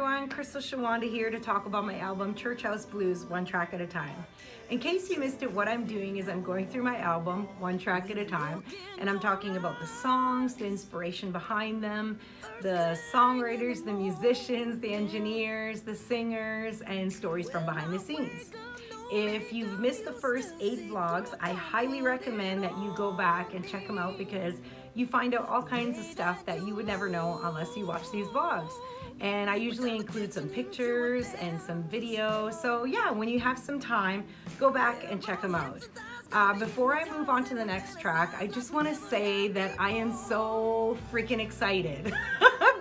everyone, Crystal Shawanda here to talk about my album Churchhouse Blues, one track at a time. In case you missed it, what I'm doing is I'm going through my album one track at a time, and I'm talking about the songs, the inspiration behind them, the songwriters, the musicians, the engineers, the singers, and stories from behind the scenes. If you've missed the first 8 vlogs, I highly recommend that you go back and check them out because you find out all kinds of stuff that you would never know unless you watch these vlogs. And I usually include some pictures and some video. So yeah, when you have some time, go back and check them out. Before I move on to the next track, I just want to say that I am so freaking excited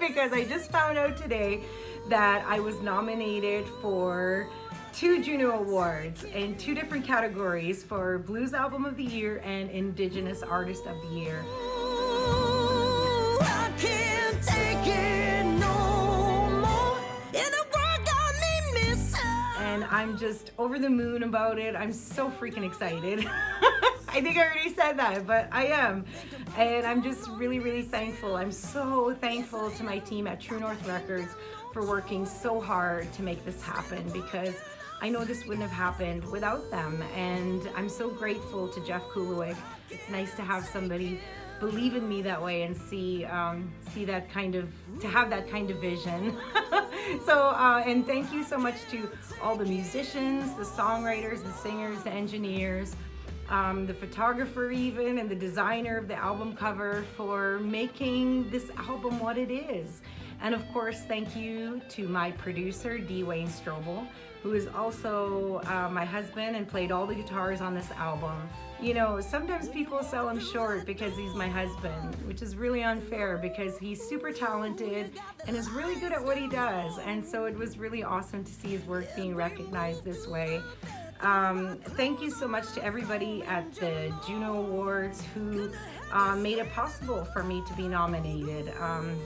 because I just found out today that I was nominated for 2 Juno Awards in 2 different categories for Blues Album of the Year and Indigenous Artist of the Year. I can't take it no more. And the world got me missing. And I'm just over the moon about it. I'm so freaking excited. I think I already said that, but I am. And I'm just really, really thankful. I'm so thankful to my team at True North Records for working so hard to make this happen because I know this wouldn't have happened without them. And I'm so grateful to Jeff Kulowick. It's nice to have somebody believe in me that way and see that kind of, to have that kind of vision. So, and thank you so much to all the musicians, the songwriters, the singers, the engineers, the photographer even, and the designer of the album cover for making this album what it is. And of course, thank you to my producer, D. Wayne Strobel, who is also my husband and played all the guitars on this album. You know, sometimes people sell him short because he's my husband, which is really unfair because he's super talented and is really good at what he does. And so it was really awesome to see his work being recognized this way. Thank you so much to everybody at the Juno Awards who made it possible for me to be nominated.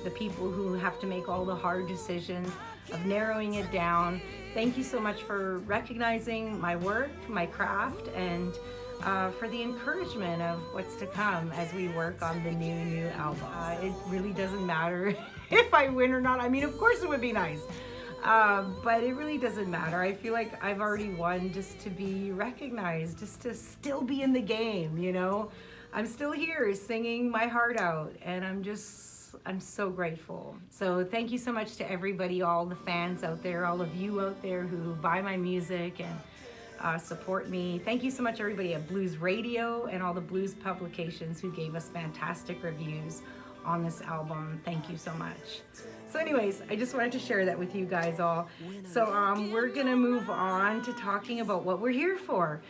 The people who have to make all the hard decisions of narrowing it down. Thank you so much for recognizing my work, my craft, and for the encouragement of what's to come as we work on the new album. It really doesn't matter if I win or not. I mean, of course it would be nice. But it really doesn't matter. I feel like I've already won just to be recognized, just to still be in the game, you know? I'm still here singing my heart out, and I'm so grateful. So thank you so much to everybody, all the fans out there, all of you out there who buy my music and support me. Thank you so much everybody at Blues Radio and all the blues publications who gave us fantastic reviews on this album. Thank you so much. So anyways, I just wanted to share that with you guys all. So we're gonna move on to talking about what we're here for.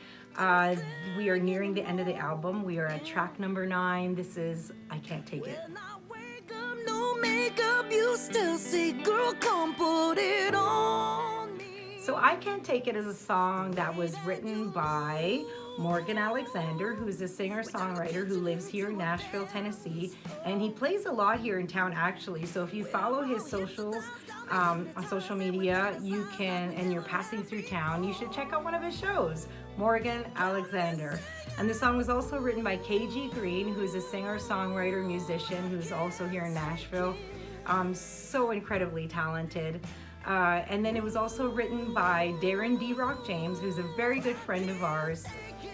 We are nearing the end of the album. We are at track number 9. This is I Can't Take It. When I wake up, no makeup, you still say, girl, come put it on me. So I Can't Take It is a song that was written by Morgan Alexander, who's a singer-songwriter who lives here in Nashville, Tennessee, and he plays a lot here in town actually. So if you follow his socials on social media, you can, and you're passing through town, you should check out one of his shows, Morgan Alexander. And the song was also written by KG Green, who's a singer-songwriter, musician, who's also here in Nashville. So incredibly talented. And then it was also written by Darren D. Rock James, who's a very good friend of ours.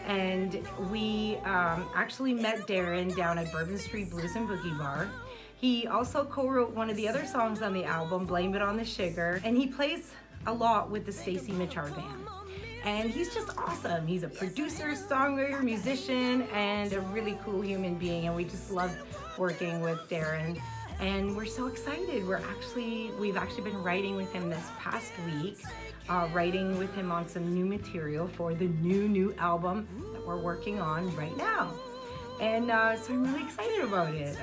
And we actually met Darren down at Bourbon Street Blues and Boogie Bar. He also co-wrote one of the other songs on the album, Blame It on the Sugar, and he plays a lot with the Stacey Mitchard Band. And he's just awesome. He's a producer, songwriter, musician, and a really cool human being, and we just love working with Darren. And we're so excited. We've actually been writing with him this past week, writing with him on some new material for the new album that we're working on right now. And so I'm really excited about it.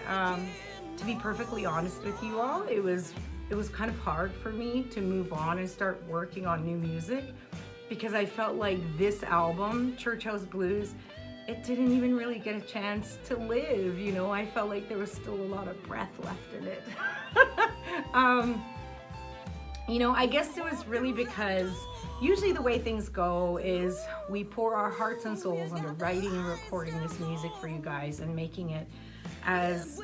To be perfectly honest with you all, it was kind of hard for me to move on and start working on new music because I felt like this album, Churchhouse Blues, it didn't even really get a chance to live, you know. I felt like there was still a lot of breath left in it. You know, I guess it was really because usually the way things go is we pour our hearts and souls into writing and recording this music for you guys and making it as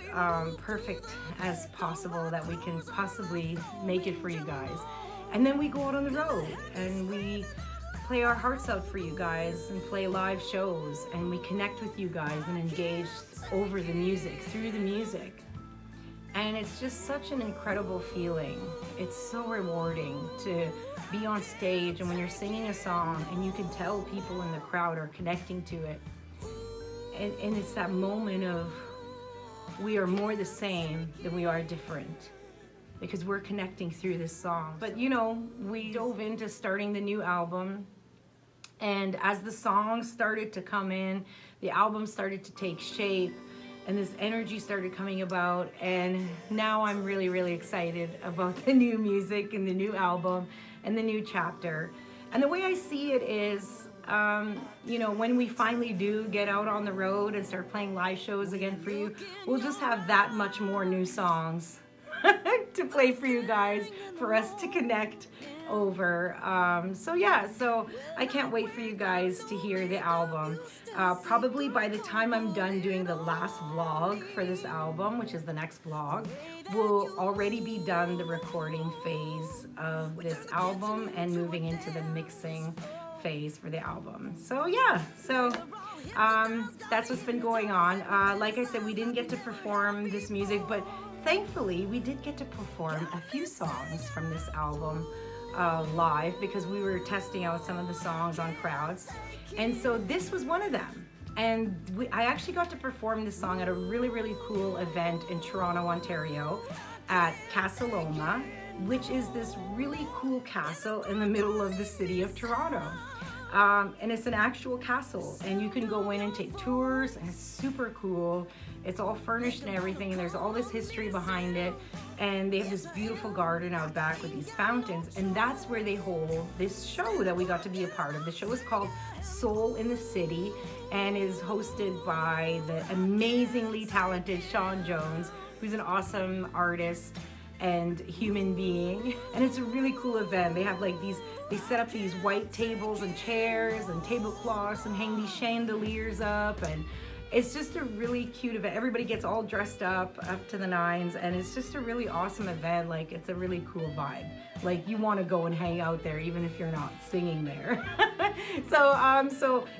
perfect as possible that we can possibly make it for you guys. And then we go out on the road and we play our hearts out for you guys and play live shows, and we connect with you guys and engage over the music, through the music. And it's just such an incredible feeling. It's so rewarding to be on stage and when you're singing a song and you can tell people in the crowd are connecting to it. And it's that moment of we are more the same than we are different, because we're connecting through this song. But you know, we dove into starting the new album, and as the songs started to come in, the album started to take shape, and this energy started coming about, and now I'm really, really excited about the new music and the new album and the new chapter. And the way I see it is, you know, when we finally do get out on the road and start playing live shows again for you, we'll just have that much more new songs to play for you guys, for us to connect over. So yeah, so I can't wait for you guys to hear the album. Probably by the time I'm done doing the last vlog for this album, which is the next vlog, we'll already be done the recording phase of this album and moving into the mixing phase for the album. So yeah, so that's what's been going on. Like I said, we didn't get to perform this music, but thankfully we did get to perform a few songs from this album live, because we were testing out some of the songs on crowds, and so this was one of them. And I actually got to perform this song at a really, really cool event in Toronto, Ontario at Casaloma, which is this really cool castle in the middle of the city of Toronto. And it's an actual castle, and you can go in and take tours, and it's super cool. It's all furnished and everything, and there's all this history behind it, and they have this beautiful garden out back with these fountains, and that's where they hold this show that we got to be a part of. The show is called Soul in the City and is hosted by the amazingly talented Sean Jones, who's an awesome artist and human being. And it's a really cool event. They have like they set up these white tables and chairs and tablecloths and hang these chandeliers up, and it's just a really cute event. Everybody gets all dressed up to the nines, and it's just a really awesome event. Like, it's a really cool vibe. Like, you want to go and hang out there even if you're not singing there.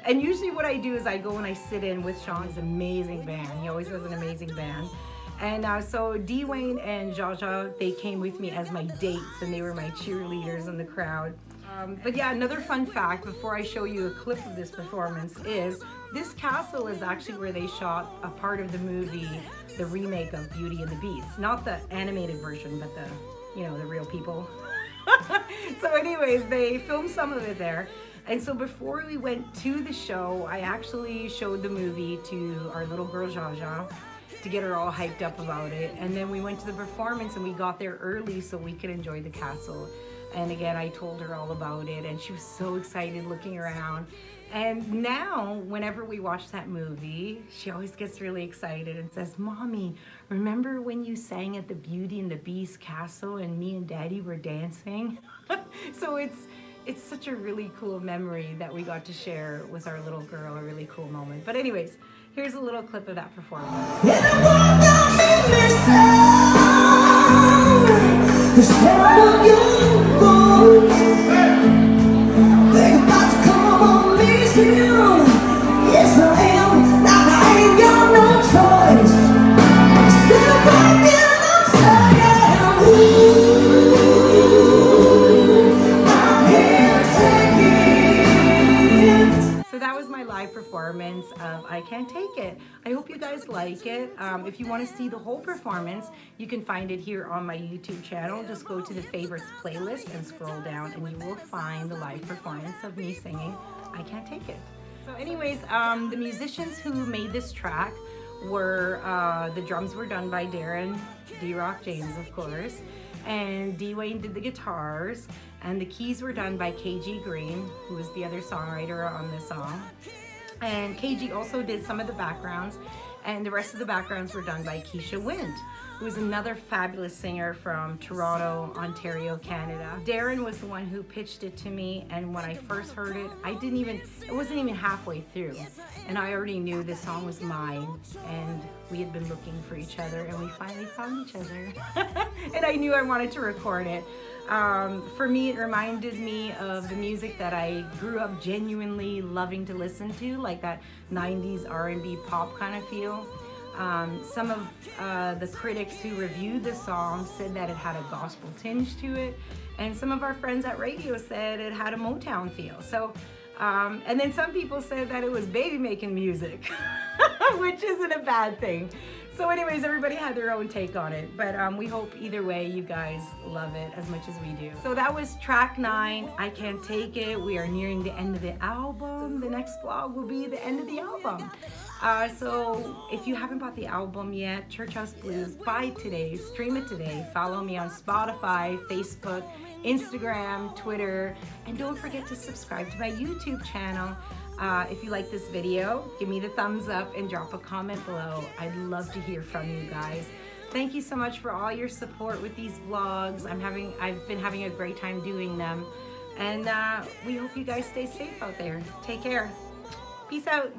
And usually what I do is I go and I sit in with Sean's amazing band. He always has an amazing band. And so Dwayne and Jaja, they came with me as my dates, and they were my cheerleaders in the crowd. But yeah, another fun fact before I show you a clip of this performance is this castle is actually where they shot a part of the movie, the remake of Beauty and the Beast. Not the animated version, but the, you know, the real people. So anyways, they filmed some of it there. And so before we went to the show, I actually showed the movie to our little girl Jaja to get her all hyped up about it. And then we went to the performance, and we got there early so we could enjoy the castle. And again, I told her all about it, and she was so excited looking around. And now, whenever we watch that movie, she always gets really excited and says, "Mommy, remember when you sang at the Beauty and the Beast castle and me and Daddy were dancing?" So it's such a really cool memory that we got to share with our little girl, a really cool moment. But anyways, here's a little clip of that performance. Yes, I am. Now I ain't got no choice. Instead of breaking upside down, ooh, I can't take it. So that was my live performance of I Can't Take It. I hope you guys like it. If you want to see the whole performance, you can find it here on my YouTube channel. Just go to the favorites playlist and scroll down, and you will find the live performance of me singing I Can't Take It. So anyways, the musicians who made this track were, the drums were done by Darren D-Rock James, of course, and Dwayne did the guitars, and the keys were done by KG Green, who was the other songwriter on this song. And KG also did some of the backgrounds, And the rest of the backgrounds were done by Keisha Wind, who is another fabulous singer from Toronto, Ontario, Canada. Darren was the one who pitched it to me, and when I first heard it, it wasn't even halfway through. And I already knew this song was mine, and we had been looking for each other, and we finally found each other. And I knew I wanted to record it. For me, it reminded me of the music that I grew up genuinely loving to listen to, like that 90s R&B pop kind of feel. Some of the critics who reviewed the song said that it had a gospel tinge to it, and some of our friends at radio said it had a Motown feel. So, and then some people said that it was baby making music, which isn't a bad thing. So anyways, everybody had their own take on it, but we hope either way you guys love it as much as we do. So that was track 9, I Can't Take It. We are nearing the end of the album. The next vlog will be the end of the album. So if you haven't bought the album yet, Churchhouse Blues, buy today, stream it today. Follow me on Spotify, Facebook, Instagram, Twitter, and don't forget to subscribe to my YouTube channel. If you like this video, give me the thumbs up and drop a comment below. I'd love to hear from you guys. Thank you so much for all your support with these vlogs. I've been having a great time doing them. And we hope you guys stay safe out there. Take care. Peace out.